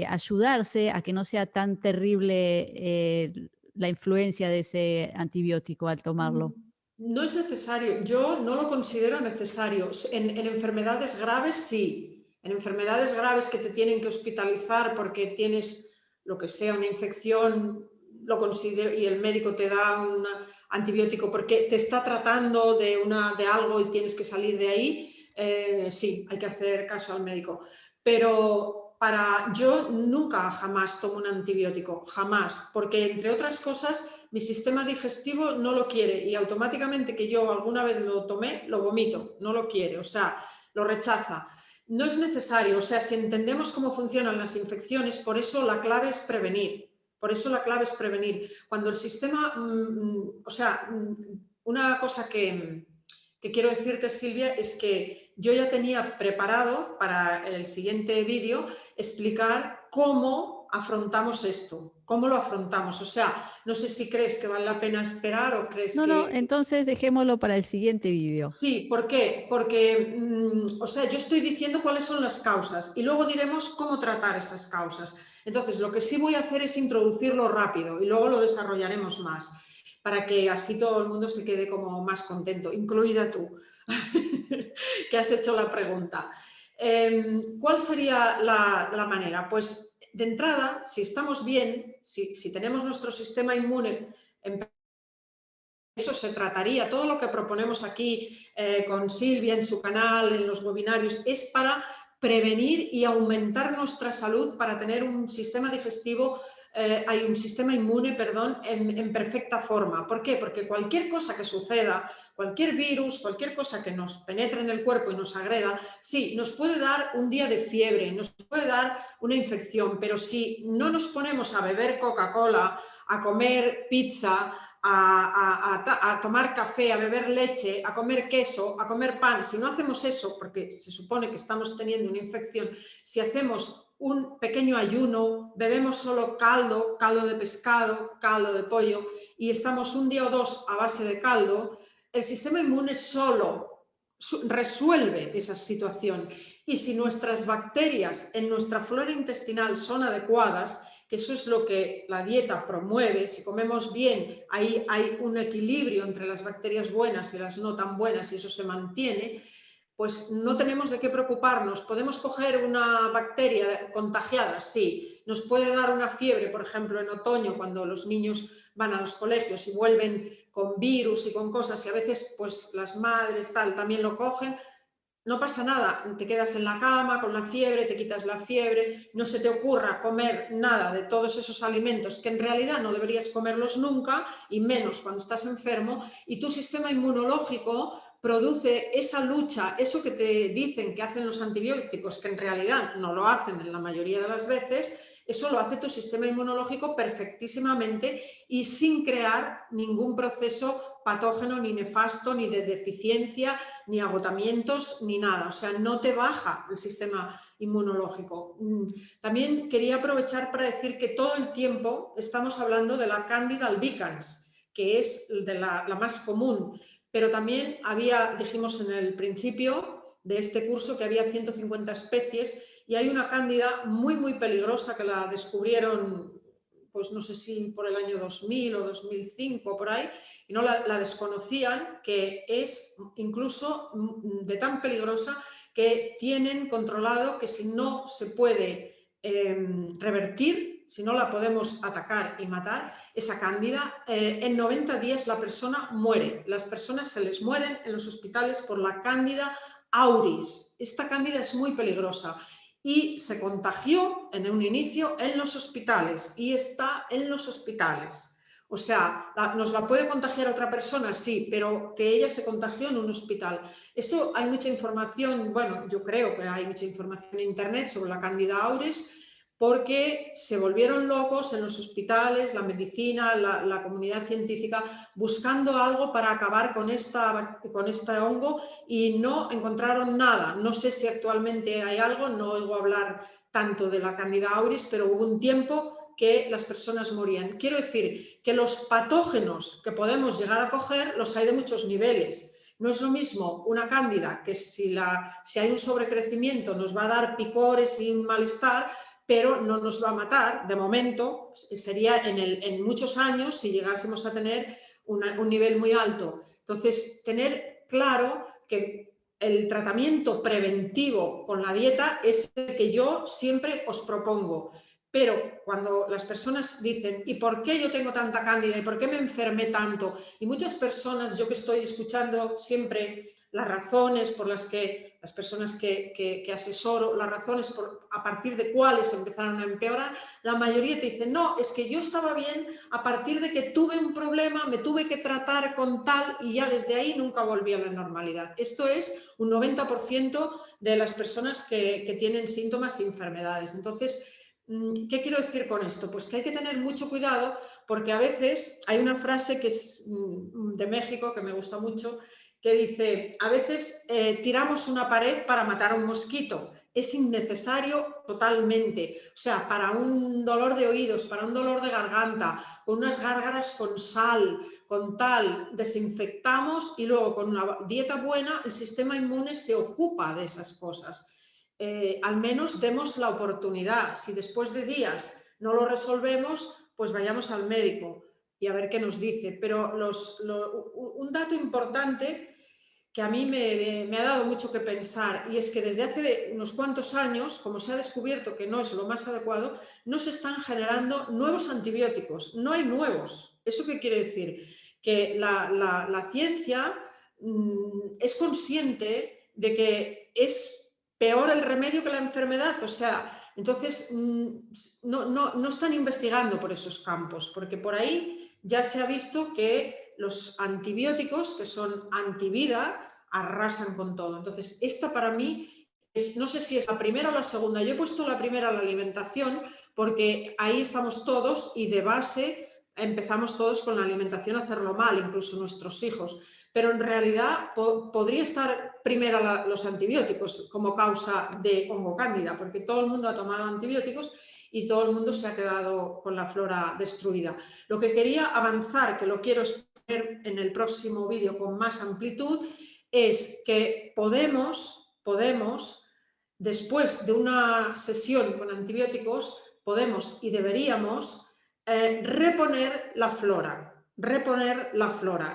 ayudarse a que no sea tan terrible la influencia de ese antibiótico al tomarlo? No es necesario, yo no lo considero necesario. En enfermedades graves sí, en enfermedades graves que te tienen que hospitalizar porque tienes lo que sea, una infección, lo considero, y el médico te da un antibiótico porque te está tratando de algo y tienes que salir de ahí, sí, hay que hacer caso al médico. Pero yo nunca jamás tomo un antibiótico, jamás, porque entre otras cosas mi sistema digestivo no lo quiere y automáticamente que yo alguna vez lo tomé, lo vomito, no lo quiere, o sea, lo rechaza. No es necesario, o sea, si entendemos cómo funcionan las infecciones, por eso la clave es prevenir, por eso la clave es prevenir. Cuando el sistema, o sea, una cosa que quiero decirte, Silvia, es que yo ya tenía preparado para el siguiente vídeo explicar cómo afrontamos esto, cómo lo afrontamos. O sea, no sé si crees que vale la pena esperar o crees No, no, que... entonces dejémoslo para el siguiente vídeo. Sí, ¿por qué? Porque, o sea, yo estoy diciendo cuáles son las causas y luego diremos cómo tratar esas causas. Entonces, lo que sí voy a hacer es introducirlo rápido y luego lo desarrollaremos más, para que así todo el mundo se quede como más contento, incluida tú, que has hecho la pregunta. ¿Cuál sería la manera? Pues, de entrada, si estamos bien, si tenemos nuestro sistema inmune en eso se trataría. Todo lo que proponemos aquí con Silvia en su canal, en los webinarios, es para prevenir y aumentar nuestra salud para tener un sistema digestivo, hay un sistema inmune, perdón, en perfecta forma. ¿Por qué? Porque cualquier cosa que suceda, cualquier virus, cualquier cosa que nos penetre en el cuerpo y nos agreda, sí, nos puede dar un día de fiebre, nos puede dar una infección, pero si no nos ponemos a beber Coca-Cola, a comer pizza, a tomar café, a beber leche, a comer queso, a comer pan, si no hacemos eso, porque se supone que estamos teniendo una infección, si hacemos un pequeño ayuno, bebemos solo caldo, caldo de pescado, caldo de pollo, y estamos un día o dos a base de caldo, el sistema inmune solo resuelve esa situación. Y si nuestras bacterias en nuestra flora intestinal son adecuadas, que eso es lo que la dieta promueve, si comemos bien, ahí hay un equilibrio entre las bacterias buenas y las no tan buenas y eso se mantiene, pues no tenemos de qué preocuparnos. ¿Podemos coger una bacteria contagiada? Sí. ¿Nos puede dar una fiebre, por ejemplo, en otoño, cuando los niños van a los colegios y vuelven con virus y con cosas y a veces pues las madres tal también lo cogen? No pasa nada, te quedas en la cama con la fiebre, te quitas la fiebre, no se te ocurra comer nada de todos esos alimentos que en realidad no deberías comerlos nunca y menos cuando estás enfermo, y tu sistema inmunológico produce esa lucha, eso que te dicen que hacen los antibióticos, que en realidad no lo hacen en la mayoría de las veces, eso lo hace tu sistema inmunológico perfectísimamente y sin crear ningún proceso patógeno ni nefasto, ni de deficiencia, ni agotamientos, ni nada. O sea, no te baja el sistema inmunológico. También quería aprovechar para decir que todo el tiempo estamos hablando de la Candida albicans, que es de la más común, pero también dijimos en el principio de este curso que había 150 especies y hay una cándida muy, muy peligrosa que la descubrieron, pues no sé si por el año 2000 o 2005, por ahí, y no la desconocían, que es incluso de tan peligrosa que tienen controlado que si no se puede revertir, si no la podemos atacar y matar, esa cándida, en 90 días la persona muere. Las personas se les mueren en los hospitales por la cándida auris. Esta cándida es muy peligrosa y se contagió en un inicio en los hospitales y está en los hospitales. O sea, ¿nos la puede contagiar otra persona? Sí, pero que ella se contagió en un hospital. Esto hay mucha información, bueno, yo creo que hay mucha información en internet sobre la Candida auris, porque se volvieron locos en los hospitales, la medicina, la comunidad científica, buscando algo para acabar con este hongo y no encontraron nada. No sé si actualmente hay algo, no oigo hablar tanto de la Candida auris, pero hubo un tiempo que las personas morían. Quiero decir que los patógenos que podemos llegar a coger los hay de muchos niveles. No es lo mismo una cándida que si hay un sobrecrecimiento nos va a dar picores y un malestar, pero no nos va a matar. De momento sería en muchos años si llegásemos a tener un nivel muy alto. Entonces, tener claro que el tratamiento preventivo con la dieta es el que yo siempre os propongo. Pero cuando las personas dicen, ¿y por qué yo tengo tanta cándida? ¿Y por qué me enfermé tanto? Y muchas personas, yo que estoy escuchando siempre las razones por las que las personas que asesoro, las razones a partir de cuáles empezaron a empeorar, la mayoría te dicen, no, es que yo estaba bien a partir de que tuve un problema, me tuve que tratar con tal y ya desde ahí nunca volví a la normalidad. Esto es un 90% de las personas que tienen síntomas y enfermedades. Entonces, ¿qué quiero decir con esto? Pues que hay que tener mucho cuidado porque a veces hay una frase que es de México que me gusta mucho, que dice, a veces tiramos una pared para matar a un mosquito. Es innecesario totalmente. O sea, para un dolor de oídos, para un dolor de garganta, con unas gárgaras con sal, con tal, desinfectamos y luego con una dieta buena el sistema inmune se ocupa de esas cosas. Al menos demos la oportunidad. Si después de días no lo resolvemos, pues vayamos al médico y a ver qué nos dice. Pero un dato importante que a mí me ha dado mucho que pensar y es que desde hace unos cuantos años, como se ha descubierto que no es lo más adecuado, no se están generando nuevos antibióticos, no hay nuevos. ¿Eso qué quiere decir? Que la ciencia es consciente de que es peor el remedio que la enfermedad. O sea, entonces no están investigando por esos campos, porque por ahí ya se ha visto que los antibióticos, que son antivida, arrasan con todo. Entonces, esta para mí no sé si es la primera o la segunda. Yo he puesto la primera, la alimentación, porque ahí estamos todos y de base empezamos todos con la alimentación a hacerlo mal, incluso nuestros hijos. Pero en realidad podría estar primero los antibióticos como causa de hongocándida, porque todo el mundo ha tomado antibióticos y todo el mundo se ha quedado con la flora destruida. Lo que quería avanzar, que lo quiero exponer en el próximo vídeo con más amplitud, es que podemos, después de una sesión con antibióticos, podemos y deberíamos reponer la flora,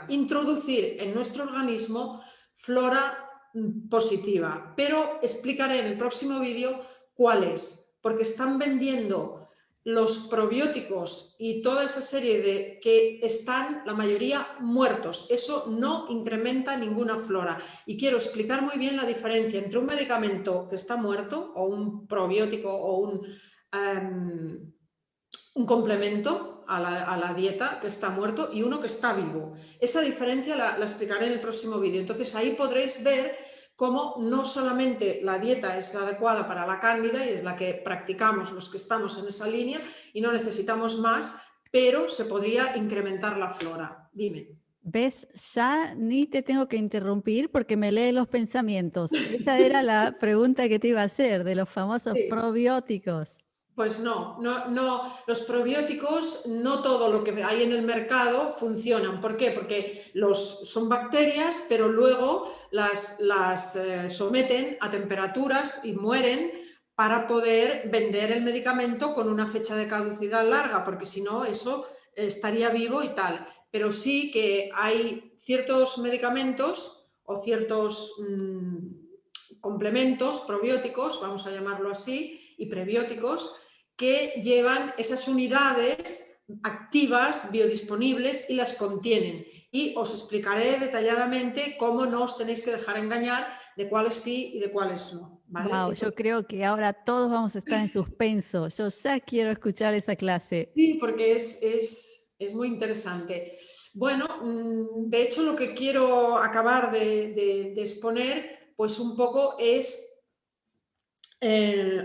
introducir en nuestro organismo flora positiva. Pero explicaré en el próximo vídeo cuál es, porque están vendiendo los probióticos y toda esa serie de que están, la mayoría, muertos. Eso no incrementa ninguna flora. Y quiero explicar muy bien la diferencia entre un medicamento que está muerto, o un probiótico, o un complemento a la dieta que está muerto, y uno que está vivo. Esa diferencia la explicaré en el próximo vídeo. Entonces ahí podréis ver cómo no solamente la dieta es la adecuada para la cándida y es la que practicamos los que estamos en esa línea y no necesitamos más, pero se podría incrementar la flora. Dime. ¿Ves? Ya ni te tengo que interrumpir porque me lee los pensamientos. Esa era la pregunta que te iba a hacer, de los famosos Sí. probióticos. Pues no, los probióticos, no todo lo que hay en el mercado funcionan. ¿Por qué? Porque son bacterias, pero luego las someten a temperaturas y mueren para poder vender el medicamento con una fecha de caducidad larga, porque si no, eso estaría vivo y tal. Pero sí que hay ciertos medicamentos o ciertos complementos probióticos, vamos a llamarlo así, y prebióticos, que llevan esas unidades activas, biodisponibles, y las contienen. Y os explicaré detalladamente cómo no os tenéis que dejar engañar de cuáles sí y de cuáles no. ¿Vale? Wow, Entonces, yo creo que ahora todos vamos a estar en suspenso. Yo ya quiero escuchar esa clase. sí, porque es muy interesante. Bueno, de hecho lo que quiero acabar de exponer, pues un poco es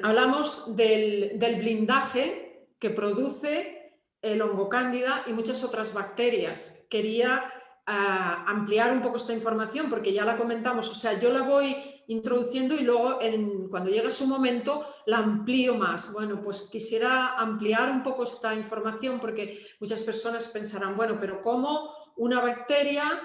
hablamos del blindaje que produce el hongo cándida y muchas otras bacterias. Quería ampliar un poco esta información porque ya la comentamos, o sea, yo la voy introduciendo y luego cuando llega su momento la amplío más. Bueno, pues quisiera ampliar un poco esta información porque muchas personas pensarán, bueno, pero ¿cómo una bacteria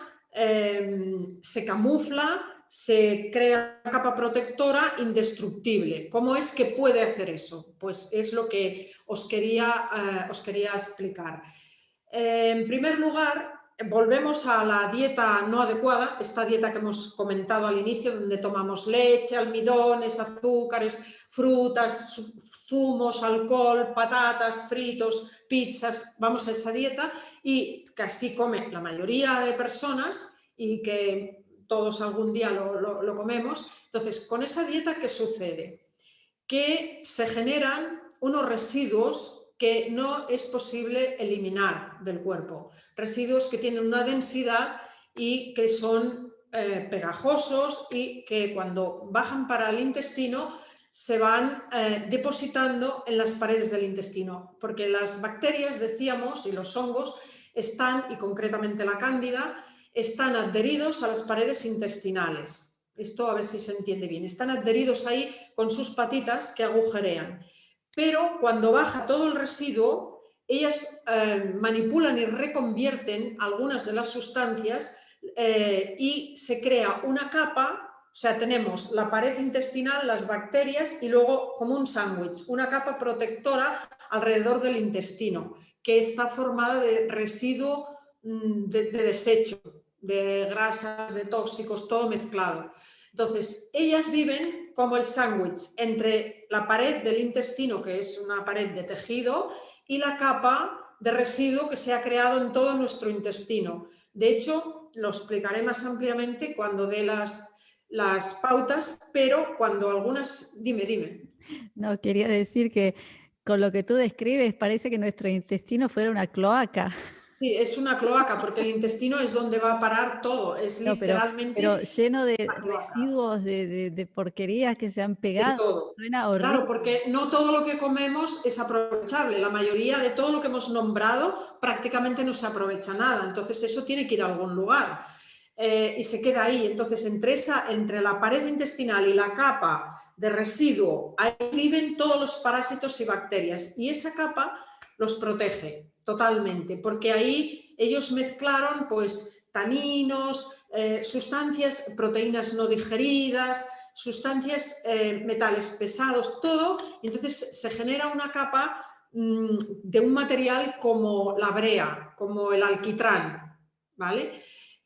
se camufla, se crea una capa protectora indestructible? ¿Cómo es que puede hacer eso? Pues es lo que os quería explicar. En primer lugar, volvemos a la dieta no adecuada, esta dieta que hemos comentado al inicio, donde tomamos leche, almidones, azúcares, frutas, zumos, alcohol, patatas, fritos, pizzas. Vamos a esa dieta y que así come la mayoría de personas y que todos algún día lo comemos. Entonces, con esa dieta, ¿qué sucede? Que se generan unos residuos que no es posible eliminar del cuerpo. Residuos que tienen una densidad y que son pegajosos y que cuando bajan para el intestino se van depositando en las paredes del intestino. Porque las bacterias, decíamos, y los hongos están, y concretamente la cándida, están adheridos a las paredes intestinales. Esto a ver si se entiende bien. Están adheridos ahí con sus patitas que agujerean. Pero cuando baja todo el residuo, ellas manipulan y reconvierten algunas de las sustancias y se crea una capa. O sea, tenemos la pared intestinal, las bacterias y luego, como un sándwich, una capa protectora alrededor del intestino, que está formada de residuo de desecho, de grasas, de tóxicos, todo mezclado. Entonces, ellas viven como el sándwich entre la pared del intestino, que es una pared de tejido, y la capa de residuo que se ha creado en todo nuestro intestino. De hecho, lo explicaré más ampliamente cuando dé las pautas, pero cuando algunas... Dime. No, quería decir que con lo que tú describes parece que nuestro intestino fuera una cloaca. Sí, es una cloaca, porque el intestino es donde va a parar todo, es No, pero literalmente lleno de una cloaca. residuos, de porquerías que se han De pegado. todo. Suena Claro, horrible. porque no todo lo que comemos es aprovechable. La mayoría de todo lo que hemos nombrado prácticamente no se aprovecha nada. Entonces eso tiene que ir a algún lugar y se queda ahí. Entonces entre la pared intestinal y la capa de residuo, ahí viven todos los parásitos y bacterias. Y esa capa los protege totalmente, porque ahí ellos mezclaron pues taninos, sustancias, proteínas no digeridas, sustancias, metales pesados, todo, y entonces se genera una capa de un material como la brea, como el alquitrán, ¿vale?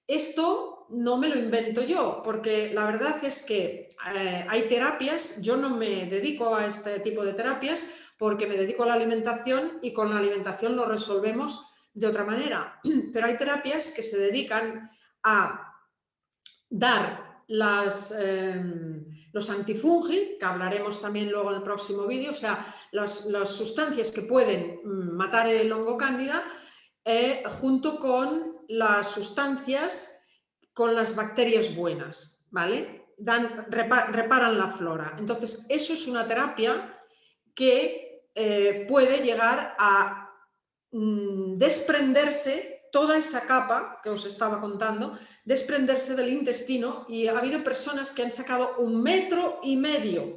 Esto no me lo invento yo, porque la verdad es que hay terapias, yo no me dedico a este tipo de terapias porque me dedico a la alimentación y con la alimentación lo resolvemos de otra manera, pero hay terapias que se dedican a dar los antifungi, que hablaremos también luego en el próximo vídeo, o sea, las sustancias que pueden matar el hongo cándida, junto con las sustancias con las bacterias buenas, ¿vale? Reparan la flora. Entonces, eso es una terapia que puede llegar a desprenderse toda esa capa que os estaba contando, desprenderse del intestino, y ha habido personas que han sacado 1,5 metros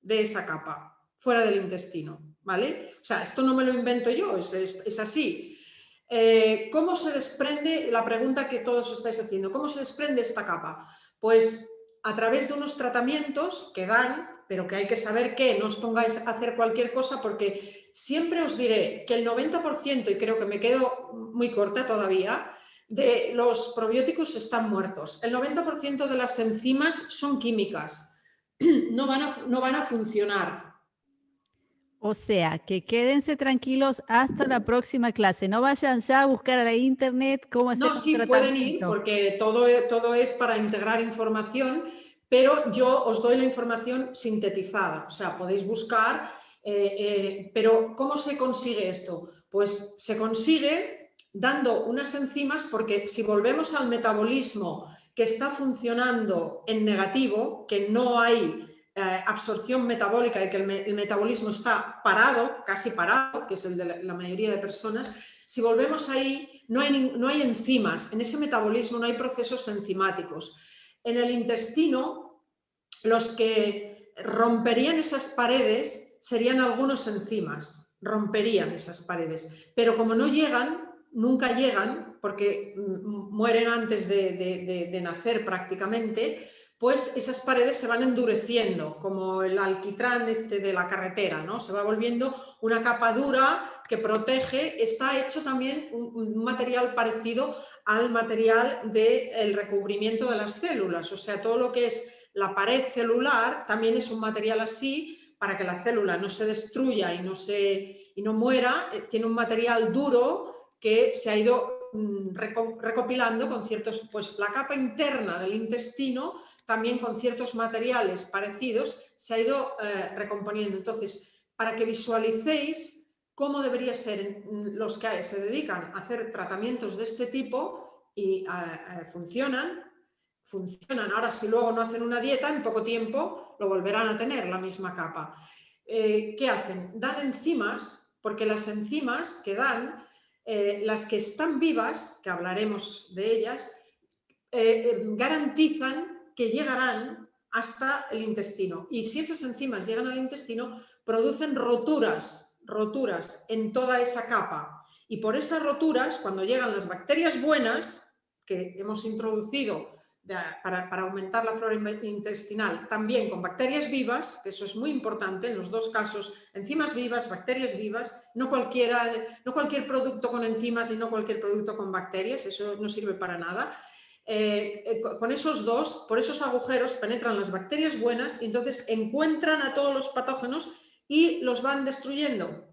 de esa capa fuera del intestino, ¿vale? O sea, esto no me lo invento yo, es así. ¿Cómo se desprende? La pregunta que todos estáis haciendo, ¿cómo se desprende esta capa? Pues a través de unos tratamientos que dan, pero que hay que saber que no os pongáis a hacer cualquier cosa, porque siempre os diré que el 90%, y creo que me quedo muy corta todavía, de los probióticos están muertos. El 90% de las enzimas son químicas, no van a funcionar. O sea, que quédense tranquilos hasta la próxima clase. No vayan ya a buscar a la internet cómo hacer No, un sí pueden ir tratamiento. porque todo es para integrar información, pero yo os doy la información sintetizada. O sea, podéis buscar, pero ¿cómo se consigue esto? Pues se consigue dando unas enzimas, porque si volvemos al metabolismo que está funcionando en negativo, que no hay absorción metabólica y que el metabolismo está parado, casi parado, que es el de la mayoría de personas, si volvemos ahí, no hay enzimas, en ese metabolismo no hay procesos enzimáticos. En el intestino, los que romperían esas paredes serían algunos enzimas, romperían esas paredes, pero como no llegan, nunca llegan, porque mueren antes de nacer prácticamente, pues esas paredes se van endureciendo, como el alquitrán de la carretera, ¿no? Se va volviendo una capa dura que protege. Está hecho también un material parecido al material del recubrimiento de las células, o sea, todo lo que es la pared celular también es un material así, para que la célula no se destruya y no muera. Tiene un material duro que se ha ido recopilando con ciertos, pues la capa interna del intestino, también con ciertos materiales parecidos, se ha ido recomponiendo. Entonces, para que visualicéis cómo debería ser los que se dedican a hacer tratamientos de este tipo, y funcionan. Ahora, si luego no hacen una dieta, en poco tiempo lo volverán a tener la misma capa. ¿Qué hacen? Dan enzimas, porque las enzimas que dan, las que están vivas, que hablaremos de ellas, garantizan que llegarán hasta el intestino. Y si esas enzimas llegan al intestino, producen roturas en toda esa capa. Y por esas roturas, cuando llegan las bacterias buenas, que hemos introducido para aumentar la flora intestinal, también con bacterias vivas, que eso es muy importante en los dos casos, enzimas vivas, bacterias vivas, no cualquier producto con enzimas y no cualquier producto con bacterias, eso no sirve para nada. Con esos dos, por esos agujeros penetran las bacterias buenas y entonces encuentran a todos los patógenos y los van destruyendo.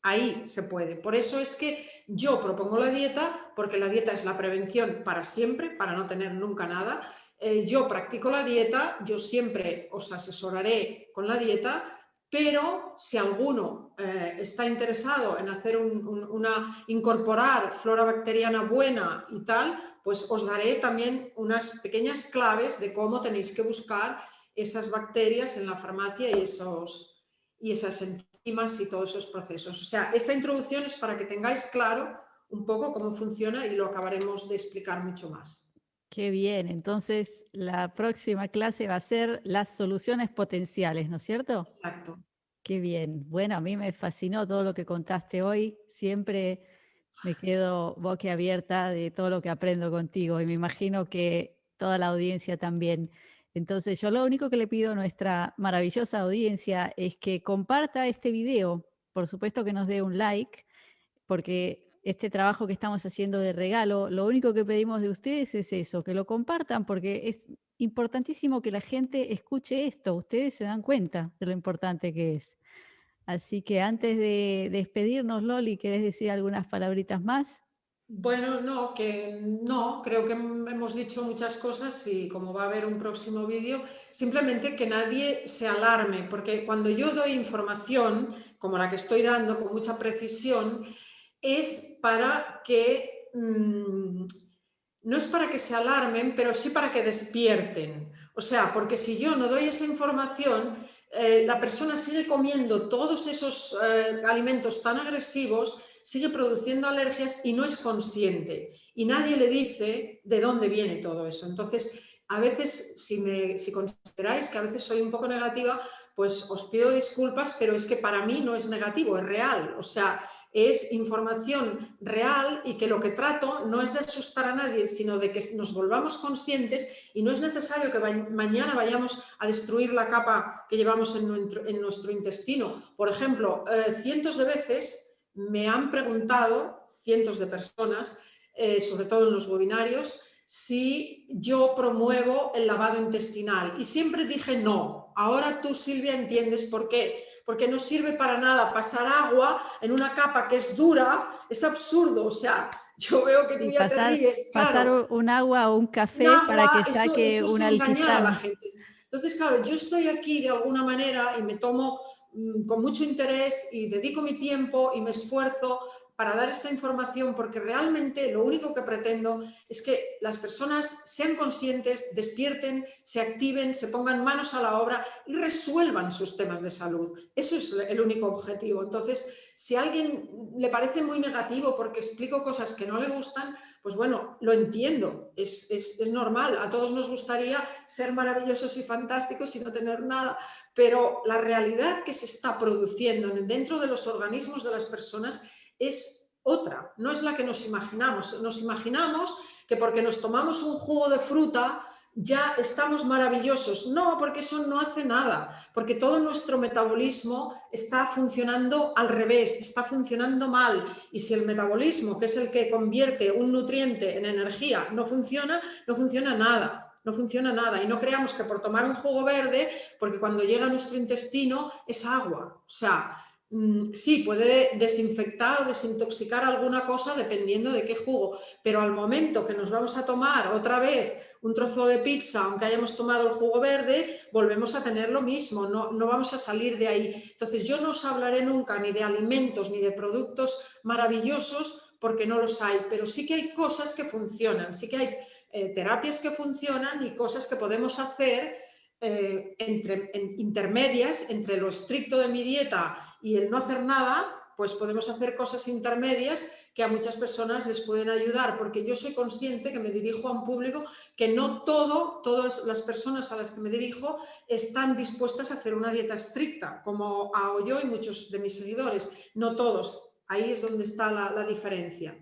Ahí se puede. Por eso es que yo propongo la dieta, porque la dieta es la prevención para siempre, para no tener nunca nada. Yo practico la dieta, yo siempre os asesoraré con la dieta, pero si alguno está interesado en hacer incorporar flora bacteriana buena y tal, pues os daré también unas pequeñas claves de cómo tenéis que buscar esas bacterias en la farmacia y esas enzimas y todos esos procesos. O sea, esta introducción es para que tengáis claro un poco cómo funciona y lo acabaremos de explicar mucho más. Qué bien, entonces la próxima clase va a ser las soluciones potenciales, ¿no es cierto? Exacto. Qué bien. Bueno, a mí me fascinó todo lo que contaste hoy. Siempre me quedo boquiabierta de todo lo que aprendo contigo y me imagino que toda la audiencia también. Entonces, yo lo único que le pido a nuestra maravillosa audiencia es que comparta este video. Por supuesto que nos dé un like, porque este trabajo que estamos haciendo de regalo, lo único que pedimos de ustedes es eso, que lo compartan, porque es importantísimo que la gente escuche esto. Ustedes se dan cuenta de lo importante que es. Así que antes de despedirnos, Loli, ¿querés decir algunas palabritas más? Bueno, no, que no, creo que hemos dicho muchas cosas y como va a haber un próximo vídeo, simplemente que nadie se alarme, porque cuando yo doy información, como la que estoy dando con mucha precisión, es para que, no es para que se alarmen, pero sí para que despierten. O sea, porque si yo no doy esa información, la persona sigue comiendo todos esos alimentos tan agresivos, sigue produciendo alergias y no es consciente. Y nadie le dice de dónde viene todo eso. Entonces, a veces, si consideráis que a veces soy un poco negativa, pues os pido disculpas, pero es que para mí no es negativo, es real. O sea, es información real y que lo que trato no es de asustar a nadie, sino de que nos volvamos conscientes y no es necesario que mañana vayamos a destruir la capa que llevamos en nuestro intestino. Por ejemplo, cientos de veces me han preguntado, cientos de personas, sobre todo en los webinarios, si yo promuevo el lavado intestinal. Y siempre dije no. Ahora tú, Silvia, entiendes por qué. Porque no sirve para nada pasar agua en una capa que es dura, es absurdo. O sea, yo veo que tú Y ya te ríes, pasar claro. un agua o un Un café para agua, que eso saque es un engañar a la altiplano. gente. Entonces, claro, yo estoy aquí de alguna manera y me tomo con mucho interés y dedico mi tiempo y me esfuerzo para dar esta información porque realmente lo único que pretendo es que las personas sean conscientes, despierten, se activen, se pongan manos a la obra y resuelvan sus temas de salud. Eso es el único objetivo. Entonces, si a alguien le parece muy negativo porque explico cosas que no le gustan, pues bueno, lo entiendo, es normal, a todos nos gustaría ser maravillosos y fantásticos y no tener nada, pero la realidad que se está produciendo dentro de los organismos de las personas es otra, no es la que nos imaginamos. Nos imaginamos que porque nos tomamos un jugo de fruta ya estamos maravillosos. No, porque eso no hace nada, porque todo nuestro metabolismo está funcionando al revés, está funcionando mal. Y si el metabolismo, que es el que convierte un nutriente en energía, no funciona, no funciona nada. No funciona nada. Y no creamos que por tomar un jugo verde, porque cuando llega a nuestro intestino es agua. O sea, sí, puede desinfectar o desintoxicar alguna cosa dependiendo de qué jugo, pero al momento que nos vamos a tomar otra vez un trozo de pizza, aunque hayamos tomado el jugo verde, volvemos a tener lo mismo, no vamos a salir de ahí. Entonces yo no os hablaré nunca ni de alimentos ni de productos maravillosos porque no los hay, pero sí que hay cosas que funcionan, sí que hay terapias que funcionan y cosas que podemos hacer intermedias entre lo estricto de mi dieta y el no hacer nada, pues podemos hacer cosas intermedias que a muchas personas les pueden ayudar, porque yo soy consciente que me dirijo a un público que no todas las personas a las que me dirijo están dispuestas a hacer una dieta estricta, como hago yo y muchos de mis seguidores, no todos. Ahí es donde está la diferencia.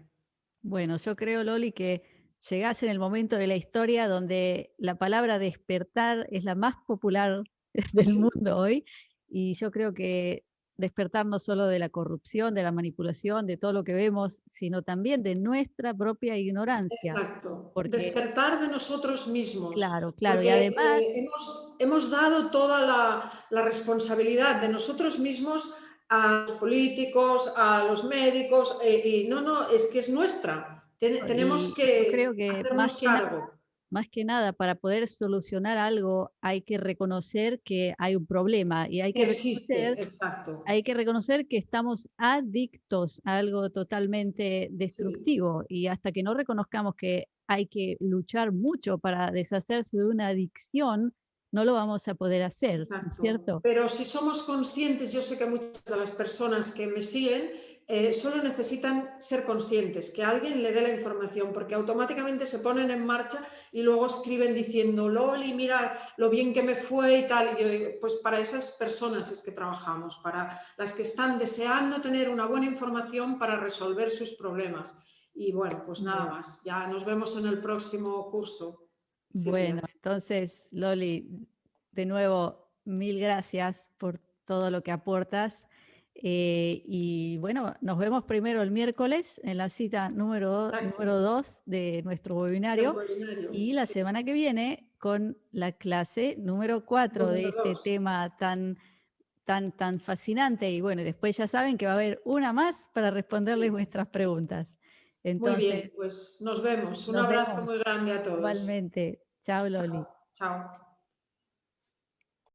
Bueno, yo creo, Loli, que llegás en el momento de la historia donde la palabra despertar es la más popular del Sí, mundo hoy. Y yo creo que despertar no solo de la corrupción, de la manipulación, de todo lo que vemos, sino también de nuestra propia ignorancia. exacto. Porque, Despertar de nosotros mismos, claro, claro. Y porque además, hemos dado toda la responsabilidad de nosotros mismos a los políticos, a los médicos, y no, no, es que es nuestra. Tenemos Y yo creo que que hacernos cargo. más que nada, para poder solucionar algo, hay que reconocer que hay un problema y Que existe, exacto. hay que reconocer que estamos adictos a algo totalmente Sí, destructivo y hasta que no reconozcamos que hay que luchar mucho para deshacerse de una adicción, no lo vamos a poder hacer, ¿no es exacto. cierto? Pero si somos conscientes, yo sé que muchas de las personas que me siguen solo necesitan ser conscientes, que alguien le dé la información, porque automáticamente se ponen en marcha y luego escriben diciendo, Loli, mira lo bien que me fue y tal. Y yo digo, pues para esas personas es que trabajamos, para las que están deseando tener una buena información para resolver sus problemas. Y bueno, pues nada Bueno, más. Ya nos vemos en el próximo curso, bueno, Silvia. entonces, Loli, de nuevo, mil gracias por todo lo que aportas. Y bueno, nos vemos primero el miércoles en la cita Exacto. número 2 de nuestro Del webinario webinario. y la Sí. semana que viene con la clase número 4 de Número este 2. tema tan fascinante. Y bueno, después ya saben que va a haber una más para responderles Sí. vuestras preguntas. Muy Entonces, bien, pues nos vemos. Un nos abrazo vemos muy grande a todos. igualmente. Chao, Chao, Loli. chao.